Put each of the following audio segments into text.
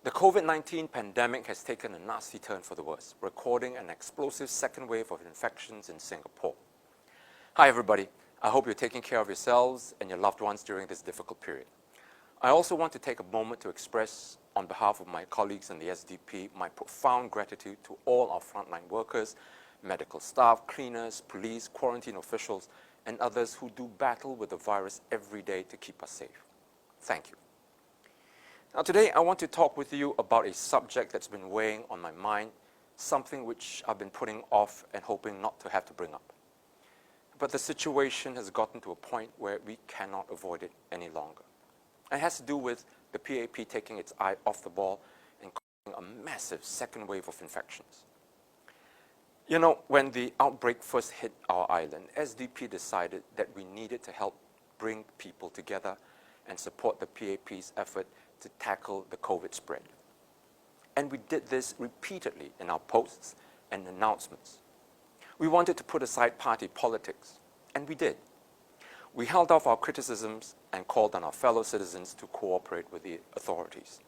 The COVID-19 pandemic has taken a nasty turn for the worse, recording an explosive second wave of infections in Singapore. Hi everybody, I hope you're taking care of yourselves and your loved ones during this difficult period. I also want to take a moment to express, on behalf of my colleagues in the SDP, my profound gratitude to all our frontline workers, medical staff, cleaners, police, quarantine officials, and others who do battle with the virus every day to keep us safe. Thank you. Now today I want to talk with you about a subject that's been weighing on my mind, something which I've been putting off and hoping not to have to bring up. But the situation has gotten to a point where we cannot avoid it any longer. It has to do with the PAP taking its eye off the ball and causing a massive second wave of infections. You know, when the outbreak first hit our island, SDP decided that we needed to help bring people together and support the PAP's effort to tackle the COVID spread. And we did this repeatedly in our posts and announcements. We wanted to put aside party politics, and we did. We held off our criticisms and called on our fellow citizens to cooperate with the authorities.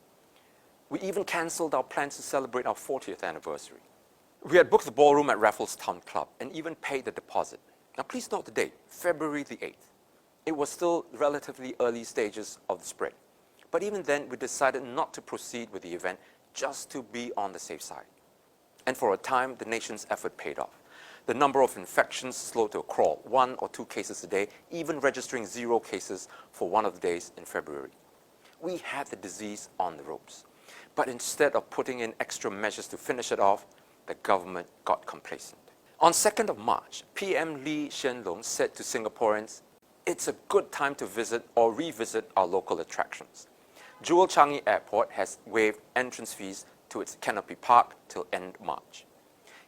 We even cancelled our plans to celebrate our 40th anniversary. We had booked the ballroom at Raffles Town Club and even paid the deposit. Now please note the date, February the 8th. It was still relatively early stages of the spread. But even then, we decided not to proceed with the event just to be on the safe side. And for a time, the nation's effort paid off. The number of infections slowed to a crawl, 1 or 2 cases a day, even registering 0 cases for one of the days in February. We had the disease on the ropes. But instead of putting in extra measures to finish it off, the government got complacent. On 2nd of March, PM Lee Hsien Loong said to Singaporeans, "It's a good time to visit or revisit our local attractions. Jewel Changi Airport has waived entrance fees to its Canopy Park till end March.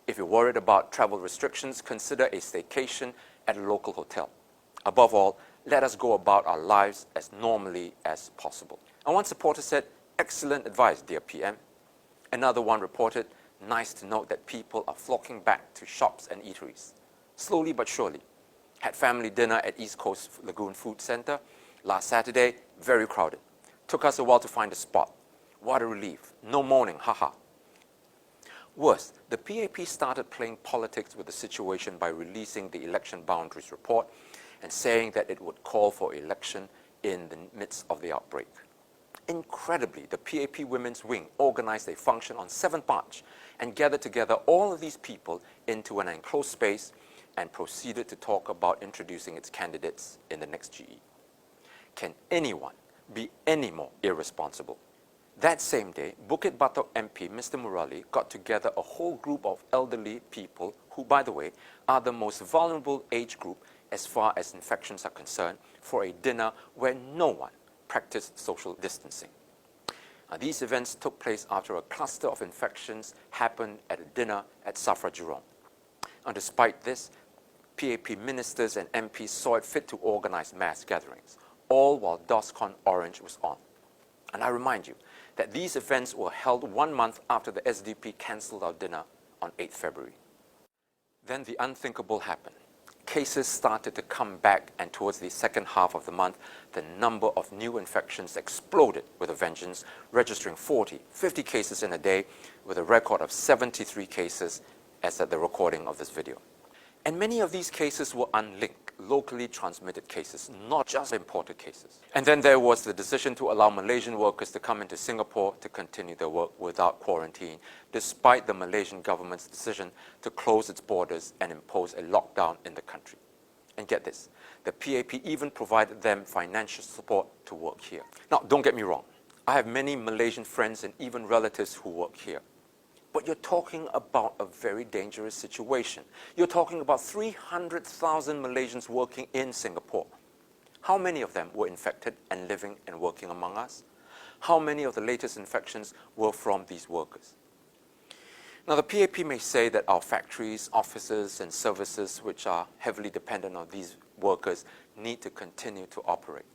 If you're worried about travel restrictions, consider a staycation at a local hotel. Above all, let us go about our lives as normally as possible." And one supporter said, "Excellent advice, dear PM." Another one reported, "Nice to note that people are flocking back to shops and eateries. Slowly but surely. Had family dinner at East Coast Lagoon Food Centre last Saturday, very crowded. Took us a while to find a spot. What a relief. No moaning, haha." Worse, the PAP started playing politics with the situation by releasing the election boundaries report and saying that it would call for election in the midst of the outbreak. Incredibly, the PAP Women's Wing organized a function on 7th March and gathered together all of these people into an enclosed space and proceeded to talk about introducing its candidates in the next GE. Can anyone be any more irresponsible? That same day, Bukit Batok MP Mr. Murali got together a whole group of elderly people who, by the way, are the most vulnerable age group as far as infections are concerned, for a dinner where no one practiced social distancing. These events took place after a cluster of infections happened at a dinner at Safra Jurong. And despite this, PAP ministers and MPs saw it fit to organize mass gatherings, all while DOSCON Orange was on. And I remind you that these events were held 1 month after the SDP cancelled our dinner on 8th February. Then the unthinkable happened. Cases started to come back, and towards the second half of the month, the number of new infections exploded with a vengeance, registering 40, 50 cases in a day, with a record of 73 cases as at the recording of this video. And many of these cases were unlinked, locally transmitted cases, not just imported cases. And then there was the decision to allow Malaysian workers to come into Singapore to continue their work without quarantine, despite the Malaysian government's decision to close its borders and impose a lockdown in the country. And get this, the PAP even provided them financial support to work here. Now, don't get me wrong. I have many Malaysian friends and even relatives who work here. But you're talking about a very dangerous situation. You're talking about 300,000 Malaysians working in Singapore. How many of them were infected and living and working among us? How many of the latest infections were from these workers? Now, the PAP may say that our factories, offices, and services, which are heavily dependent on these workers, need to continue to operate.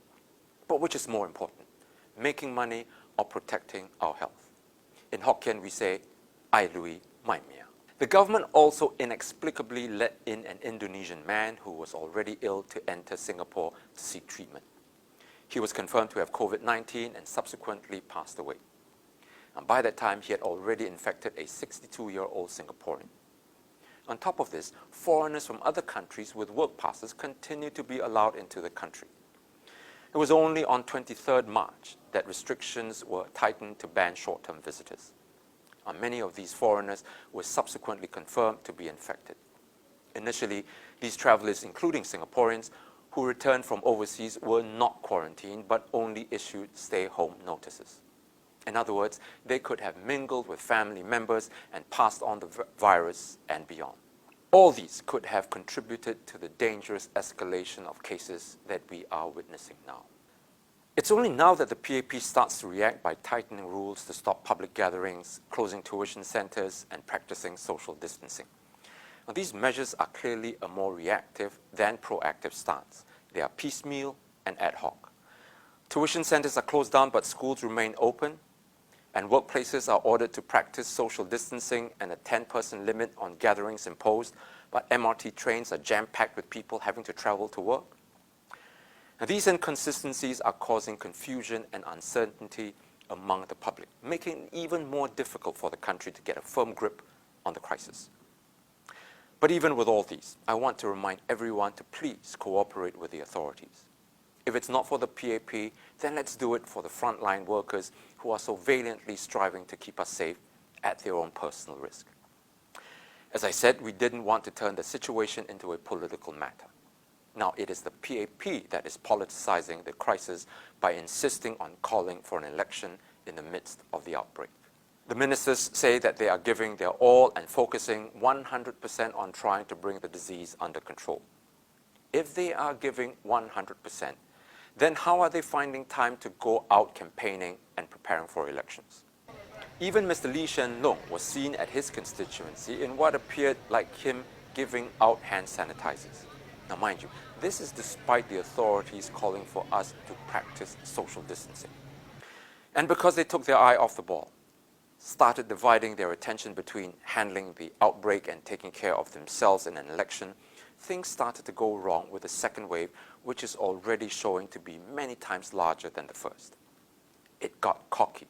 But which is more important, making money or protecting our health? In Hokkien, we say, "Ai lui, mai mia." The government also inexplicably let in an Indonesian man who was already ill to enter Singapore to seek treatment. He was confirmed to have COVID-19 and subsequently passed away. And by that time, he had already infected a 62-year-old Singaporean. On top of this, foreigners from other countries with work passes continued to be allowed into the country. It was only on 23rd March that restrictions were tightened to ban short-term visitors. Many of these foreigners were subsequently confirmed to be infected. Initially, these travelers, including Singaporeans, who returned from overseas were not quarantined but only issued stay-home notices. In other words, they could have mingled with family members and passed on the virus and beyond. All these could have contributed to the dangerous escalation of cases that we are witnessing now. It's only now that the PAP starts to react by tightening rules to stop public gatherings, closing tuition centers, and practicing social distancing. Now, these measures are clearly a more reactive than proactive stance. They are piecemeal and ad hoc. Tuition centers are closed down, but schools remain open, and workplaces are ordered to practice social distancing and a 10-person limit on gatherings imposed, but MRT trains are jam-packed with people having to travel to work. Now, these inconsistencies are causing confusion and uncertainty among the public, making it even more difficult for the country to get a firm grip on the crisis. But even with all these, I want to remind everyone to please cooperate with the authorities. If it's not for the PAP, then let's do it for the frontline workers who are so valiantly striving to keep us safe at their own personal risk. As I said, we didn't want to turn the situation into a political matter. Now, it is the PAP that is politicizing the crisis by insisting on calling for an election in the midst of the outbreak. The ministers say that they are giving their all and focusing 100% on trying to bring the disease under control. If they are giving 100%, then how are they finding time to go out campaigning and preparing for elections? Even Mr. Lee Hsien Loong was seen at his constituency in what appeared like him giving out hand sanitizers. Now, mind you, this is despite the authorities calling for us to practice social distancing. And because they took their eye off the ball, started dividing their attention between handling the outbreak and taking care of themselves in an election, things started to go wrong with the second wave, which is already showing to be many times larger than the first. It got cocky,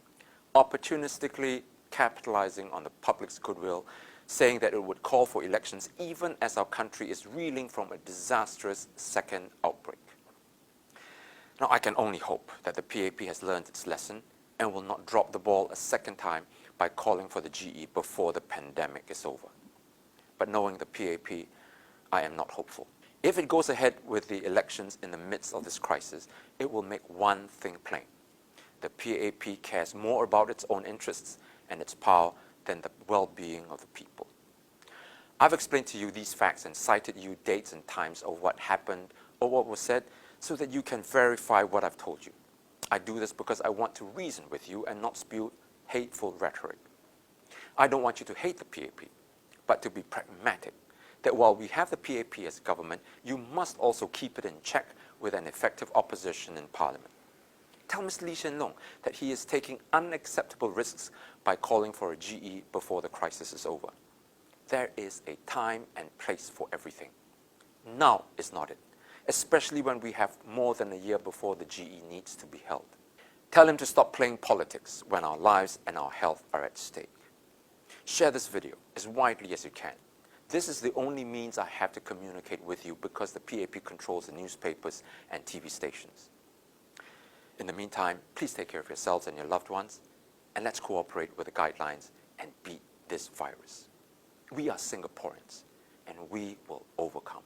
opportunistically capitalizing on the public's goodwill, saying that it would call for elections even as our country is reeling from a disastrous second outbreak. Now, I can only hope that the PAP has learned its lesson and will not drop the ball a second time by calling for the GE before the pandemic is over. But knowing the PAP, I am not hopeful. If it goes ahead with the elections in the midst of this crisis, it will make one thing plain. The PAP cares more about its own interests and its power than the well-being of the people. I've explained to you these facts and cited you dates and times of what happened or what was said so that you can verify what I've told you. I do this because I want to reason with you and not spew hateful rhetoric. I don't want you to hate the PAP, but to be pragmatic, that while we have the PAP as government, you must also keep it in check with an effective opposition in Parliament. Tell Mr. Lee Hsien Loong that he is taking unacceptable risks by calling for a GE before the crisis is over. There is a time and place for everything. Now is not it, especially when we have more than a year before the GE needs to be held. Tell him to stop playing politics when our lives and our health are at stake. Share this video as widely as you can. This is the only means I have to communicate with you because the PAP controls the newspapers and TV stations. In the meantime, please take care of yourselves and your loved ones, and let's cooperate with the guidelines and beat this virus. We are Singaporeans, and we will overcome.